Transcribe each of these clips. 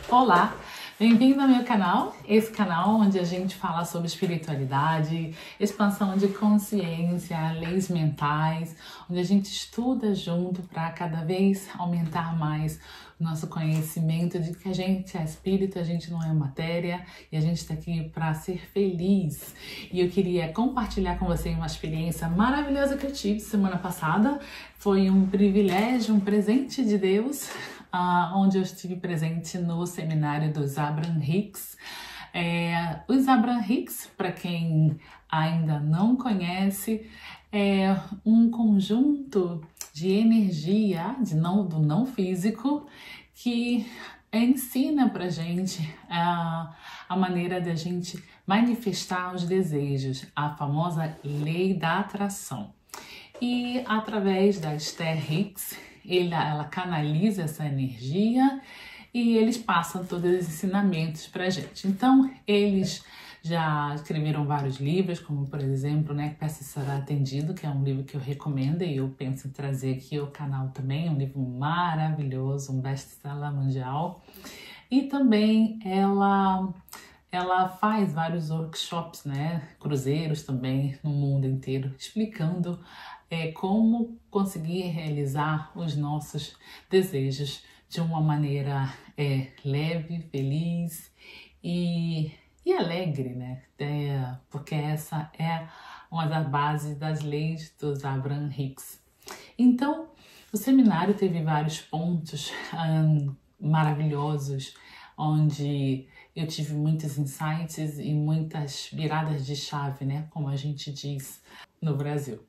Olá, bem-vindo ao meu canal, esse canal onde a gente fala sobre espiritualidade, expansão de consciência, leis mentais, onde a gente estuda junto para cada vez aumentar mais o nosso conhecimento de que a gente é espírito, a gente não é matéria e a gente está aqui para ser feliz. E eu queria compartilhar com você uma experiência maravilhosa que eu tive semana passada. Foi um privilégio, um presente de Deus, onde eu estive presente no seminário dos Abraham Hicks. Os Abraham Hicks, para quem ainda não conhece, é um conjunto de energia do não físico que ensina pra gente a maneira da gente manifestar os desejos, a famosa lei da atração. E através da Esther Hicks, ela canaliza essa energia e eles passam todos os ensinamentos pra gente. Então, eles já escreveram vários livros, como por exemplo, Peça Será Atendido, que é um livro que eu recomendo e eu penso em trazer aqui ao canal também, um livro maravilhoso, um best-seller mundial. E também ela faz vários workshops, cruzeiros também no mundo inteiro, explicando como conseguir realizar os nossos desejos de uma maneira leve, feliz e alegre, porque essa é uma das bases das leis dos Abraham Hicks. Então, o seminário teve vários pontos maravilhosos, onde eu tive muitos insights e muitas viradas de chave, como a gente diz no Brasil.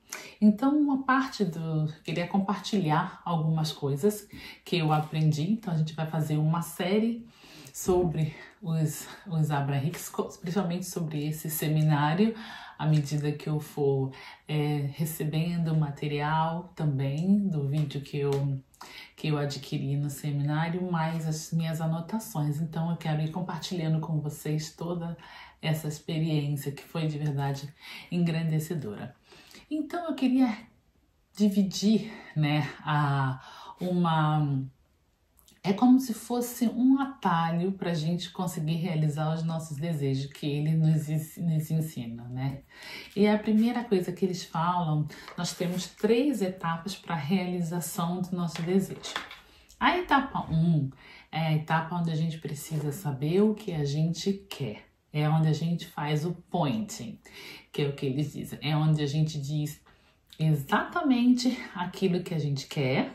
Então, queria compartilhar algumas coisas que eu aprendi. Então, a gente vai fazer uma série sobre os Abraham Hicks, principalmente sobre esse seminário, à medida que eu for recebendo material também do vídeo que eu adquiri no seminário, mais as minhas anotações. Então eu quero ir compartilhando com vocês toda essa experiência que foi de verdade engrandecedora. Então eu queria dividir, é como se fosse um atalho para a gente conseguir realizar os nossos desejos que ele nos ensina, E a primeira coisa que eles falam, nós temos 3 etapas para a realização do nosso desejo. A etapa 1 é a etapa onde a gente precisa saber o que a gente quer. É onde a gente faz o pointing, que é o que eles dizem. É onde a gente diz exatamente aquilo que a gente quer,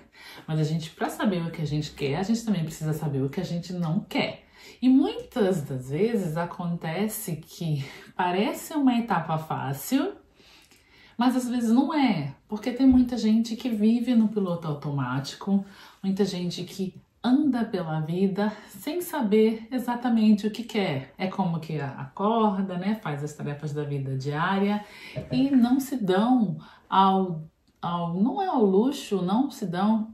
mas para saber o que a gente quer, a gente também precisa saber o que a gente não quer. E muitas das vezes acontece que parece uma etapa fácil, mas às vezes não é, porque tem muita gente que vive no piloto automático, muita gente que anda pela vida sem saber exatamente o que quer. É como que acorda, faz as tarefas da vida diária e não se dão não é ao luxo, não se dão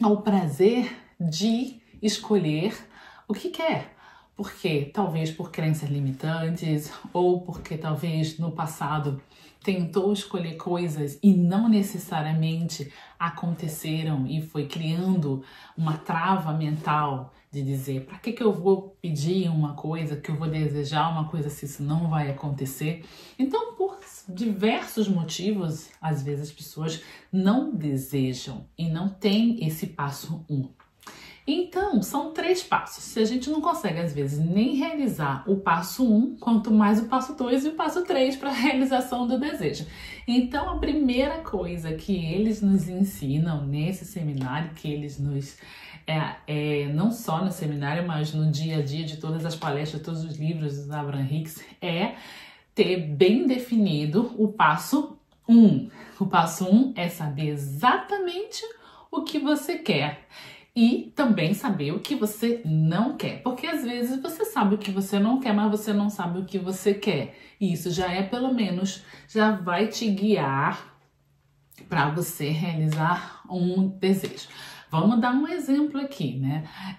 ao prazer de escolher o que quer. Porque talvez por crenças limitantes ou porque talvez no passado tentou escolher coisas e não necessariamente aconteceram e foi criando uma trava mental de dizer para que eu vou pedir uma coisa, que eu vou desejar uma coisa se isso não vai acontecer. Então, por diversos motivos, às vezes as pessoas não desejam e não têm esse passo 1. Então, são 3 passos. Se a gente não consegue, às vezes, nem realizar o passo 1, quanto mais o passo 2 e o passo 3 para a realização do desejo. Então, a primeira coisa que eles nos ensinam nesse seminário, que eles nos... não só no seminário, mas no dia a dia de todas as palestras, todos os livros dos Abraham Hicks, é ter bem definido o passo 1. O passo 1 é saber exatamente o que você quer. E também saber o que você não quer. Porque às vezes você sabe o que você não quer, mas você não sabe o que você quer. E isso já vai te guiar para você realizar um desejo. Vamos dar um exemplo aqui,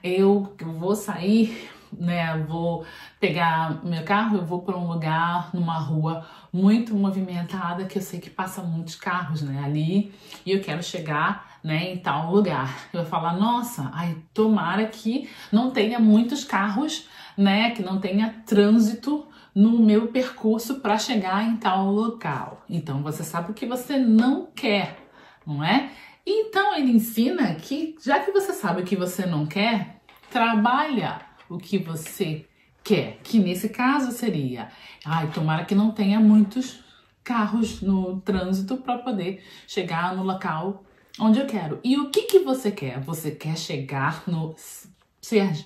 Eu vou sair né, vou pegar meu carro, eu vou para um lugar, numa rua muito movimentada, que eu sei que passa muitos carros, né, ali, e eu quero chegar, né, em tal lugar. Eu vou falar, nossa, ai, tomara que não tenha muitos carros, né, que não tenha trânsito no meu percurso para chegar em tal local. Então você sabe o que você não quer, não é? Então ele ensina que, já que você sabe o que você não quer, trabalha o que você quer, que nesse caso seria, ai, tomara que não tenha muitos carros no trânsito para poder chegar no local onde eu quero. E o que você quer? Você quer chegar no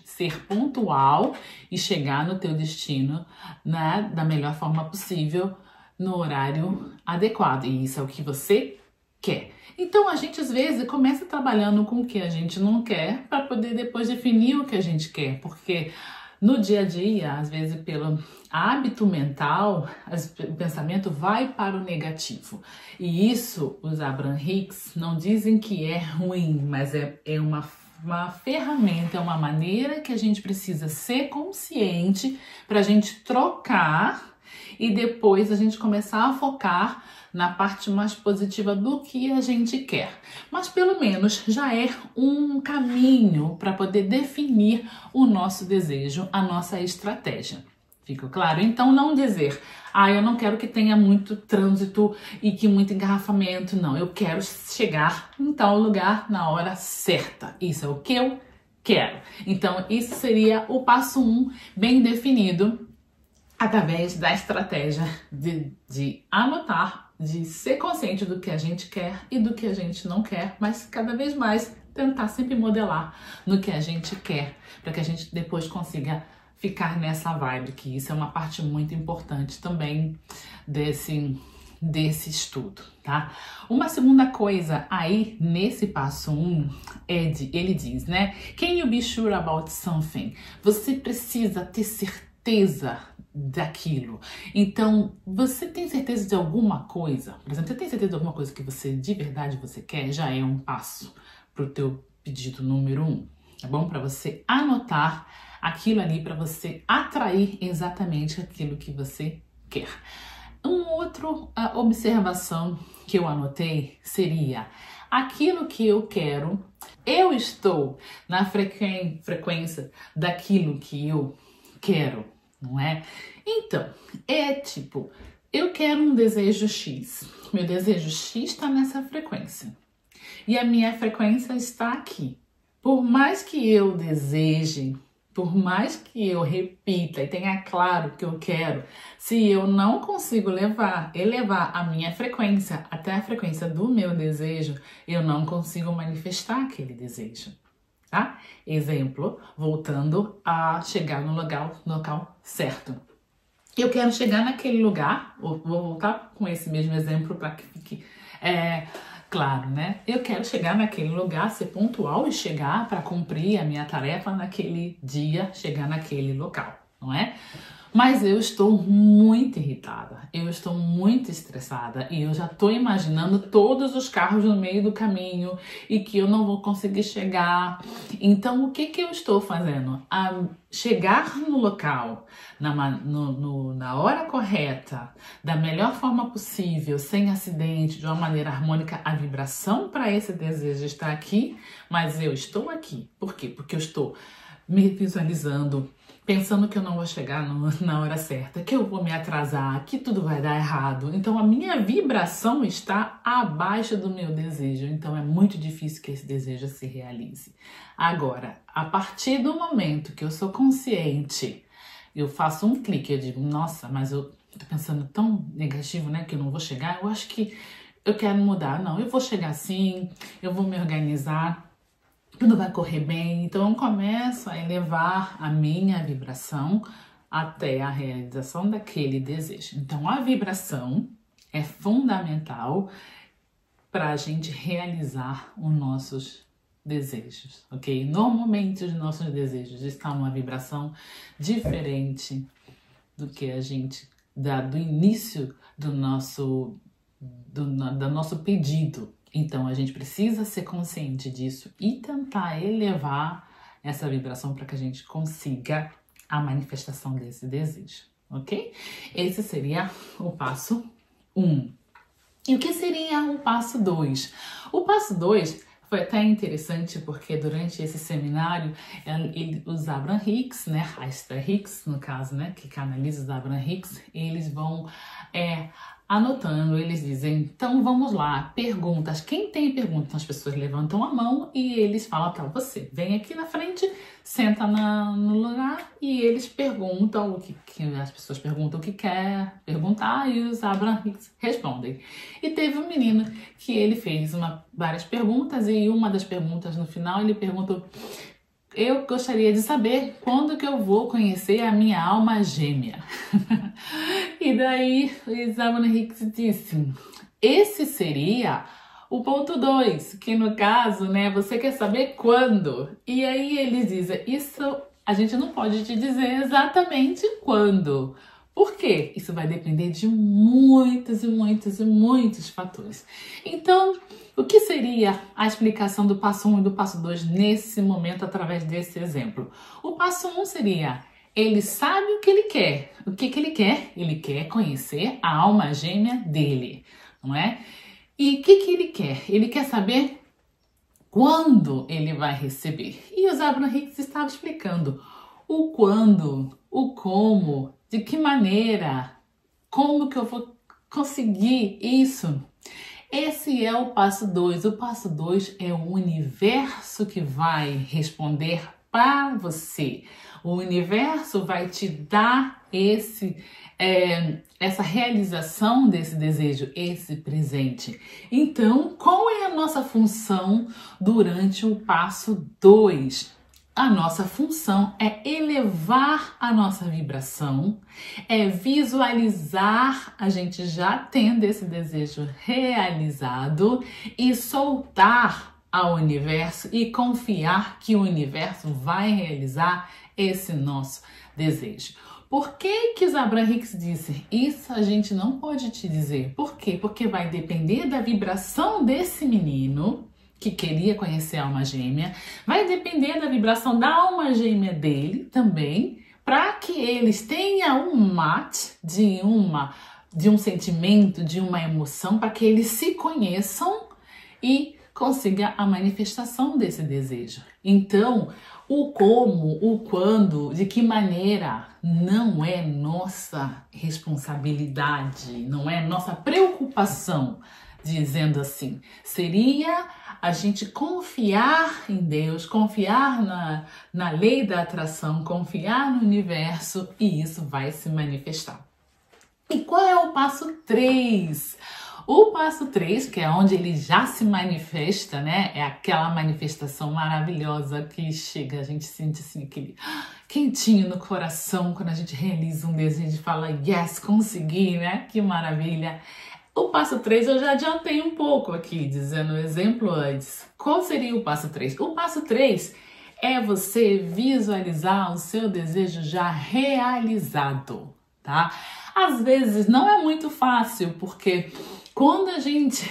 ser pontual e chegar no teu destino, né, da melhor forma possível, no horário adequado. E isso é o que você quer. Então a gente às vezes começa trabalhando com o que a gente não quer para poder depois definir o que a gente quer, porque no dia a dia, às vezes pelo hábito mental, o pensamento vai para o negativo. E isso os Abraham Hicks não dizem que é ruim, mas é uma ferramenta, é uma maneira que a gente precisa ser consciente para a gente trocar e depois a gente começar a focar na parte mais positiva do que a gente quer. Mas pelo menos já é um caminho para poder definir o nosso desejo, a nossa estratégia. Fica claro? Então não dizer, eu não quero que tenha muito trânsito e que muito engarrafamento, não. Eu quero chegar em tal lugar na hora certa. Isso é o que eu quero. Então isso seria o passo 1, bem definido, através da estratégia de anotar, de ser consciente do que a gente quer e do que a gente não quer, mas cada vez mais tentar sempre modelar no que a gente quer, para que a gente depois consiga ficar nessa vibe, que isso é uma parte muito importante também desse estudo, tá? Uma segunda coisa aí nesse passo 1 ele diz, né? Can you be sure about something? Você precisa ter certeza daquilo. Então, você tem certeza de alguma coisa? Por exemplo, você tem certeza de alguma coisa que você de verdade você quer? Já é um passo pro teu pedido número 1, tá bom? Para você anotar aquilo ali, para você atrair exatamente aquilo que você quer. Uma outra observação que eu anotei seria: aquilo que eu quero, eu estou na frequência daquilo que eu quero, não é? Então, é tipo, eu quero um desejo X. Meu desejo X está nessa frequência. E a minha frequência está aqui. Por mais que eu deseje, por mais que eu repita e tenha claro o que eu quero, se eu não consigo elevar a minha frequência até a frequência do meu desejo, eu não consigo manifestar aquele desejo, tá? Exemplo, voltando a chegar no local certo. Eu quero chegar naquele lugar, vou voltar com esse mesmo exemplo para que fique claro, né? Eu quero chegar naquele lugar, ser pontual e chegar para cumprir a minha tarefa naquele dia, chegar naquele local, não é? Mas eu estou muito irritada, eu estou muito estressada e eu já estou imaginando todos os carros no meio do caminho e que eu não vou conseguir chegar. Então, o que eu estou fazendo? A chegar no local, na hora correta, da melhor forma possível, sem acidente, de uma maneira harmônica, a vibração para esse desejo está aqui, mas eu estou aqui. Por quê? Porque eu estou me visualizando, pensando que eu não vou chegar na hora certa, que eu vou me atrasar, que tudo vai dar errado. Então a minha vibração está abaixo do meu desejo, então é muito difícil que esse desejo se realize. Agora, a partir do momento que eu sou consciente, eu faço um clique, eu digo, nossa, mas eu tô pensando tão negativo, né, que eu não vou chegar, eu acho que eu quero mudar. Não, eu vou chegar sim, eu vou me organizar, tudo vai correr bem. Então eu começo a elevar a minha vibração até a realização daquele desejo. Então a vibração é fundamental para a gente realizar os nossos desejos, ok? Normalmente os nossos desejos estão numa vibração diferente do que a gente do início do nosso pedido. Então, a gente precisa ser consciente disso e tentar elevar essa vibração para que a gente consiga a manifestação desse desejo, ok? Esse seria o passo 1. E o que seria o passo 2? O passo 2 foi até interessante porque durante esse seminário, os Abraham Hicks, né, a Esther Hicks, no caso, né, que canaliza os Abraham Hicks, eles vão anotando, eles dizem, então vamos lá, perguntas. Quem tem pergunta? Então as pessoas levantam a mão e eles falam para você, vem aqui na frente, senta no lugar e eles perguntam as pessoas perguntam o que quer perguntar e os Abraham Hicks respondem. E teve um menino que ele fez várias perguntas e uma das perguntas no final ele perguntou: eu gostaria de saber quando que eu vou conhecer a minha alma gêmea. E daí o Abraham Hicks disse, esse seria o ponto 2, que no caso, né, você quer saber quando. E aí eles dizem, isso a gente não pode te dizer exatamente quando. Por quê? Isso vai depender de muitos e muitos e muitos fatores. Então, o que seria a explicação do passo 1 e do passo 2 nesse momento através desse exemplo? O passo 1 seria, ele sabe o que ele quer. O que ele quer? Ele quer conhecer a alma gêmea dele, não é? E o que ele quer? Ele quer saber quando ele vai receber. E os Abraham Hicks estavam explicando o quando, o como, de que maneira, como que eu vou conseguir isso. Esse é o passo 2. O passo 2 é o universo que vai responder para você. O universo vai te dar essa realização desse desejo, esse presente. Então, qual é a nossa função durante o passo 2? A nossa função é elevar a nossa vibração, é visualizar a gente já tendo esse desejo realizado e soltar ao universo e confiar que o universo vai realizar esse nosso desejo. Por que os Abraham Hicks disse? Isso a gente não pode te dizer. Por quê? Porque vai depender da vibração desse menino que queria conhecer a alma gêmea, vai depender da vibração da alma gêmea dele também, para que eles tenham um match de um sentimento, de uma emoção, para que eles se conheçam e consiga a manifestação desse desejo. Então, o como, o quando, de que maneira não é nossa responsabilidade, não é nossa preocupação, dizendo assim, seria a gente confiar em Deus, confiar na lei da atração, confiar no universo e isso vai se manifestar. E qual é o passo 3? O passo 3, que é onde ele já se manifesta, né? É aquela manifestação maravilhosa que chega, a gente sente assim aquele quentinho no coração quando a gente realiza um desejo e fala, yes, consegui, né? Que maravilha! O passo 3 eu já adiantei um pouco aqui, dizendo o exemplo antes. Qual seria o passo 3? O passo 3 é você visualizar o seu desejo já realizado, tá? Às vezes não é muito fácil, porque quando a gente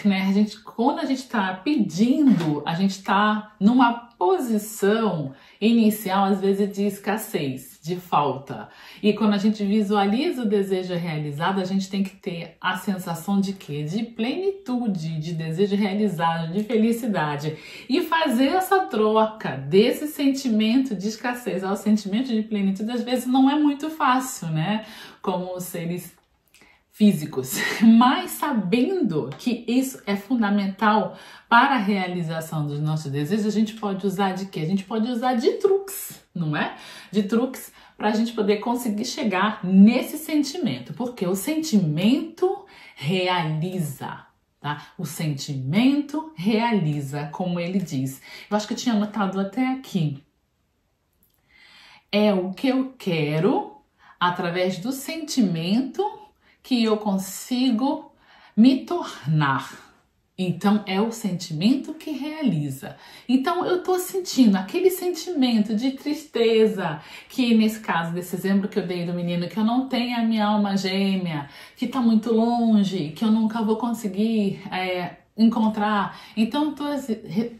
está pedindo, a gente está numa posição inicial, às vezes, de escassez, de falta. E quando a gente visualiza o desejo realizado, a gente tem que ter a sensação de quê? De plenitude, de desejo realizado, de felicidade. E fazer essa troca desse sentimento de escassez ao sentimento de plenitude, às vezes, não é muito fácil, né? Como os seres físicos, mas sabendo que isso é fundamental para a realização dos nossos desejos, a gente pode usar de quê? A gente pode usar de truques, não é? De truques para a gente poder conseguir chegar nesse sentimento, porque o sentimento realiza, tá? O sentimento realiza, como ele diz. Eu acho que eu tinha anotado até aqui. É o que eu quero através do sentimento que eu consigo me tornar. Então, é o sentimento que realiza. Então, eu tô sentindo aquele sentimento de tristeza, que nesse caso, desse exemplo que eu dei do menino, que eu não tenho a minha alma gêmea, que tá muito longe, que eu nunca vou conseguir encontrar. Então estou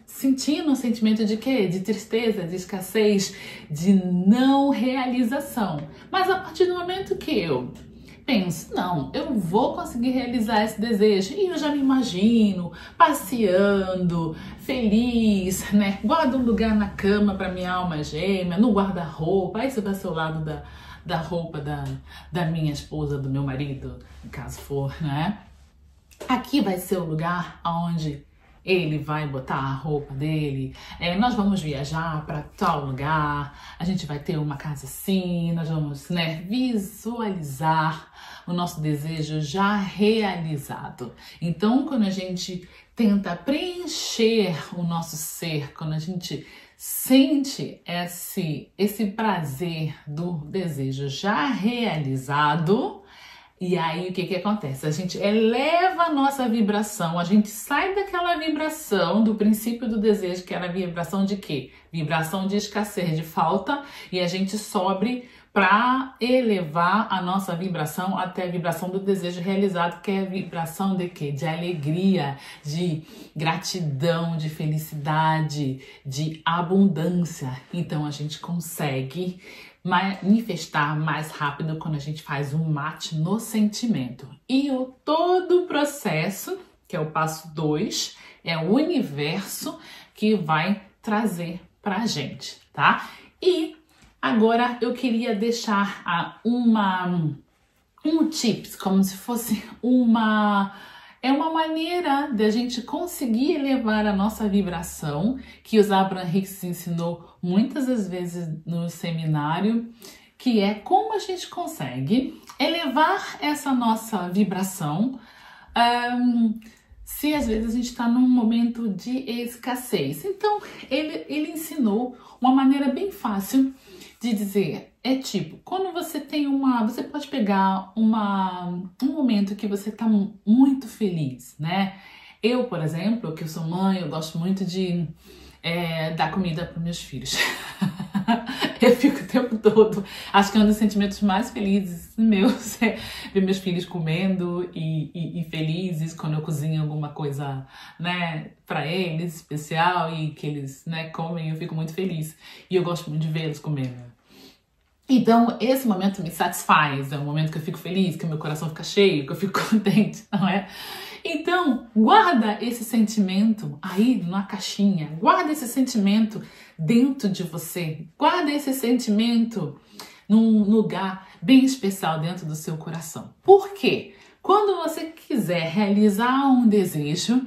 sentindo um sentimento de quê? De tristeza, de escassez, de não realização. Mas a partir do momento que eu penso, não, eu vou conseguir realizar esse desejo, e eu já me imagino passeando, feliz, né? Guardo um lugar na cama para minha alma gêmea, no guarda-roupa, esse vai ser o lado da roupa da minha esposa, do meu marido, caso for, né? Aqui vai ser o lugar onde ele vai botar a roupa dele, nós vamos viajar para tal lugar, a gente vai ter uma casa assim, nós vamos, né, visualizar o nosso desejo já realizado. Então, quando a gente tenta preencher o nosso ser, quando a gente sente esse prazer do desejo já realizado, e aí o que acontece? A gente eleva a nossa vibração, a gente sai daquela vibração do princípio do desejo, que era a vibração de quê? Vibração de escassez, de falta, e a gente sobe para elevar a nossa vibração até a vibração do desejo realizado, que é a vibração de quê? De alegria, de gratidão, de felicidade, de abundância. Então a gente consegue manifestar mais rápido quando a gente faz um match no sentimento. E todo o processo, que é o passo 2, é o universo que vai trazer pra gente, tá? E agora eu queria deixar um tips, como se fosse uma maneira de a gente conseguir elevar a nossa vibração, que o Abraham Hicks ensinou muitas das vezes no seminário, que é como a gente consegue elevar essa nossa vibração se às vezes a gente está num momento de escassez. Então, ele ensinou uma maneira bem fácil de dizer, tipo, quando você tem você pode pegar um momento que você tá muito feliz, né? Eu, por exemplo, que eu sou mãe, eu gosto muito de dar comida para meus filhos. Eu fico o tempo todo, acho que é um dos sentimentos mais felizes meus, é ver meus filhos comendo e felizes quando eu cozinho alguma coisa, né, para eles, especial, e que eles, né, comem, eu fico muito feliz. E eu gosto muito de vê-los comendo. Então, esse momento me satisfaz, é um momento que eu fico feliz, que meu coração fica cheio, que eu fico contente, não é? Então, guarda esse sentimento aí na caixinha, guarda esse sentimento dentro de você, guarda esse sentimento num lugar bem especial dentro do seu coração. Por quê? Quando você quiser realizar um desejo,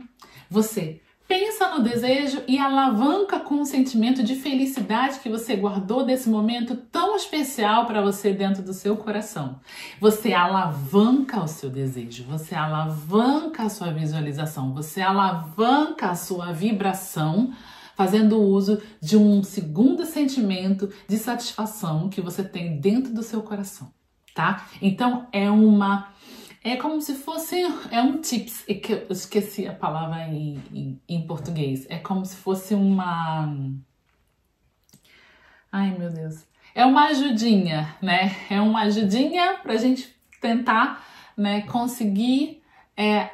você pensa no desejo e alavanca com um sentimento de felicidade que você guardou desse momento tão especial para você dentro do seu coração. Você alavanca o seu desejo, você alavanca a sua visualização, você alavanca a sua vibração, fazendo uso de um segundo sentimento de satisfação que você tem dentro do seu coração, tá? Então é como se fosse, um tips, eu esqueci a palavra em português, é como se fosse ai meu Deus, é uma ajudinha, né? É uma ajudinha pra gente tentar, né, conseguir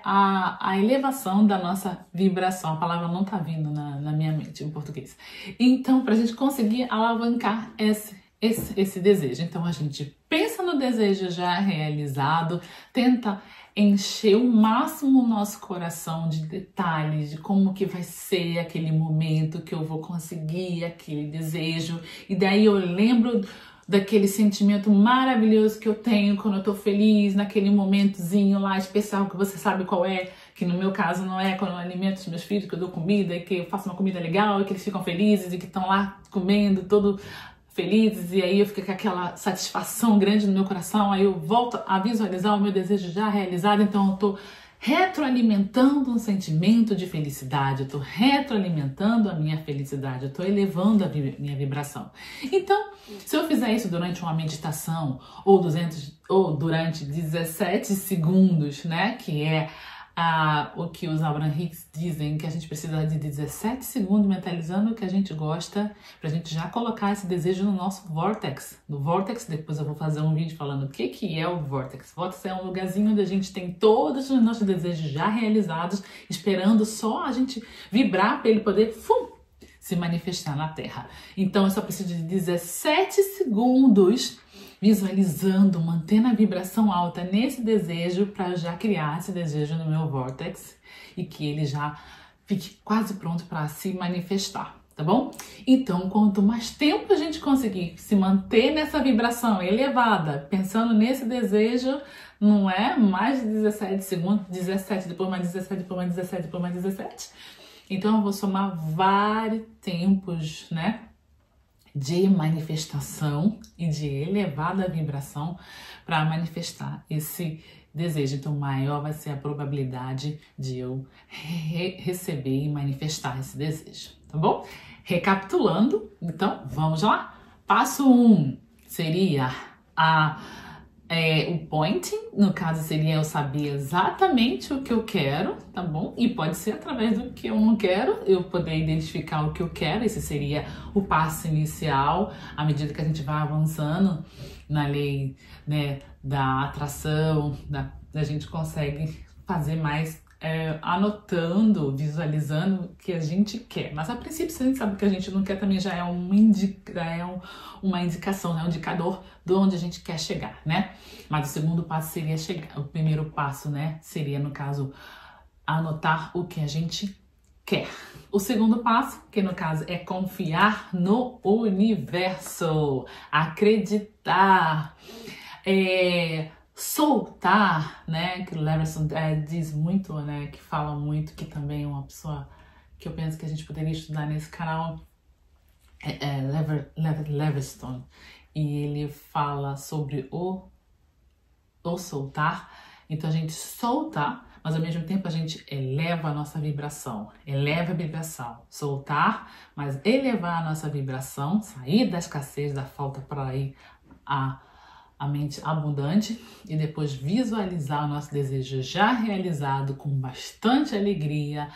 a elevação da nossa vibração. A palavra não tá vindo na minha mente em português. Então, pra gente conseguir alavancar esse desejo. Então a gente pensa no desejo já realizado, tenta encher o máximo o nosso coração de detalhes, de como que vai ser aquele momento que eu vou conseguir aquele desejo, e daí eu lembro daquele sentimento maravilhoso que eu tenho quando eu tô feliz, naquele momentozinho lá especial que você sabe qual é, que no meu caso não é quando eu alimento os meus filhos, que eu dou comida e que eu faço uma comida legal e que eles ficam felizes e que estão lá comendo todo felizes, e aí eu fico com aquela satisfação grande no meu coração, aí eu volto a visualizar o meu desejo já realizado, então eu tô retroalimentando um sentimento de felicidade, eu tô retroalimentando a minha felicidade, eu tô elevando a minha vibração. Então, se eu fizer isso durante uma meditação ou durante 17 segundos, né, que é o que os Abraham Hicks dizem, que a gente precisa de 17 segundos mentalizando o que a gente gosta, pra gente já colocar esse desejo no nosso Vortex. No Vortex, depois eu vou fazer um vídeo falando o que é o Vortex. Vortex é um lugarzinho onde a gente tem todos os nossos desejos já realizados, esperando só a gente vibrar para ele poder se manifestar na Terra. Então eu só preciso de 17 segundos visualizando, mantendo a vibração alta nesse desejo para já criar esse desejo no meu Vortex e que ele já fique quase pronto para se manifestar, tá bom? Então, quanto mais tempo a gente conseguir se manter nessa vibração elevada, pensando nesse desejo, não é mais de 17 segundos, 17, depois mais 17, depois mais 17, depois mais 17. Então, eu vou somar vários tempos, né, de manifestação e de elevada vibração para manifestar esse desejo. Então, maior vai ser a probabilidade de eu receber e manifestar esse desejo, tá bom? Recapitulando, então, vamos lá. Passo 1 seria o pointing, no caso seria eu saber exatamente o que eu quero, tá bom? E pode ser através do que eu não quero, eu poder identificar o que eu quero, esse seria o passo inicial, à medida que a gente vai avançando na lei, né, da atração, a gente consegue fazer mais anotando, visualizando o que a gente quer. Mas a princípio, se a gente sabe o que a gente não quer, também já é uma indicação, né? Um indicador de onde a gente quer chegar, né? Mas o segundo passo seria chegar. O primeiro passo, né? Seria, no caso, anotar o que a gente quer. O segundo passo, que no caso é confiar no universo, acreditar, soltar, né, que o Leverson diz muito, né, que fala muito, que também é uma pessoa que eu penso que a gente poderia estudar nesse canal, Leverson, e ele fala sobre o soltar. Então a gente solta, mas ao mesmo tempo a gente eleva a nossa vibração, eleva a vibração, soltar, mas elevar a nossa vibração, sair da escassez, da falta para ir a mente abundante e depois visualizar o nosso desejo já realizado com bastante alegria,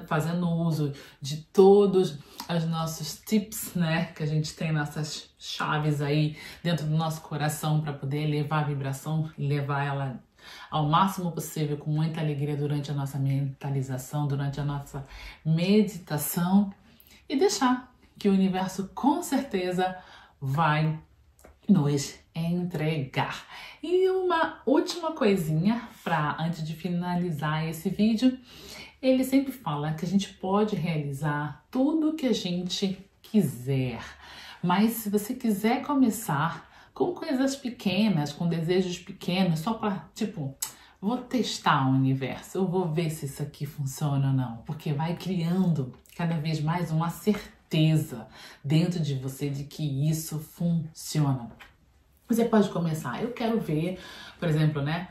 fazendo uso de todos os nossos tips, né, que a gente tem, nossas chaves aí dentro do nosso coração para poder elevar a vibração, levar ela ao máximo possível com muita alegria durante a nossa mentalização, durante a nossa meditação e deixar que o universo com certeza vai nos entregar. E uma última coisinha antes de finalizar esse vídeo, ele sempre fala que a gente pode realizar tudo que a gente quiser, mas se você quiser começar com coisas pequenas, com desejos pequenos, só para, tipo, vou testar o universo, eu vou ver se isso aqui funciona ou não, porque vai criando cada vez mais uma certeza dentro de você de que isso funciona. Você pode começar, eu quero ver, por exemplo, né,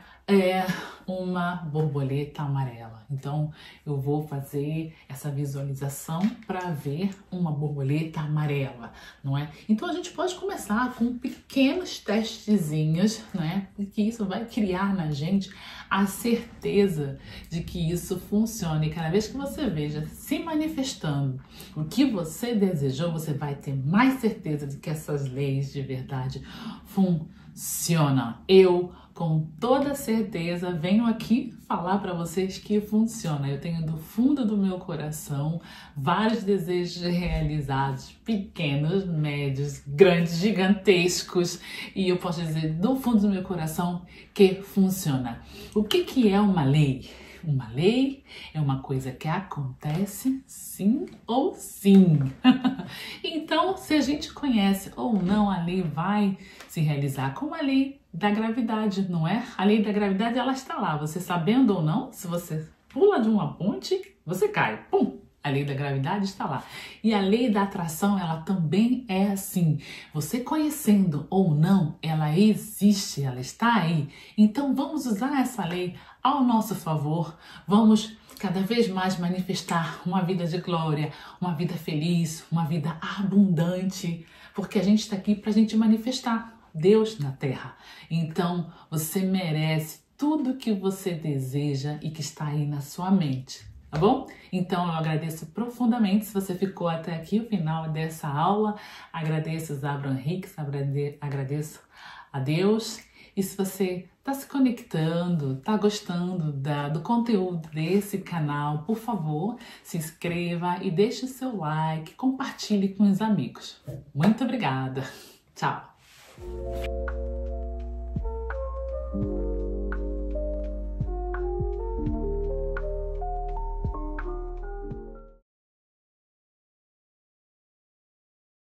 uma borboleta amarela. Então, eu vou fazer essa visualização para ver uma borboleta amarela, não é? Então, a gente pode começar com pequenos testezinhos, né? Porque isso vai criar na gente a certeza de que isso funciona. E cada vez que você veja se manifestando o que você desejou, você vai ter mais certeza de que essas leis de verdade funcionam. Eu, com toda certeza, venho aqui falar para vocês que funciona. Eu tenho do fundo do meu coração vários desejos realizados, pequenos, médios, grandes, gigantescos, e eu posso dizer do fundo do meu coração que funciona. O que é uma lei? Uma lei é uma coisa que acontece sim ou sim. Então, se a gente conhece ou não, a lei vai se realizar, como a lei da gravidade, não é? A lei da gravidade, ela está lá, você sabendo ou não, se você pula de uma ponte, você cai, pum! A lei da gravidade está lá. E a lei da atração, ela também é assim. Você conhecendo ou não, ela existe, ela está aí. Então vamos usar essa lei ao nosso favor. Vamos cada vez mais manifestar uma vida de glória, uma vida feliz, uma vida abundante. Porque a gente está aqui para a gente manifestar Deus na Terra. Então você merece tudo que você deseja e que está aí na sua mente, tá bom? Então eu agradeço profundamente se você ficou até aqui, o final dessa aula. Agradeço os Abraham Hicks, agradeço a Deus. E se você está se conectando, está gostando do conteúdo desse canal, por favor, se inscreva e deixe o seu like, compartilhe com os amigos. Muito obrigada. Tchau.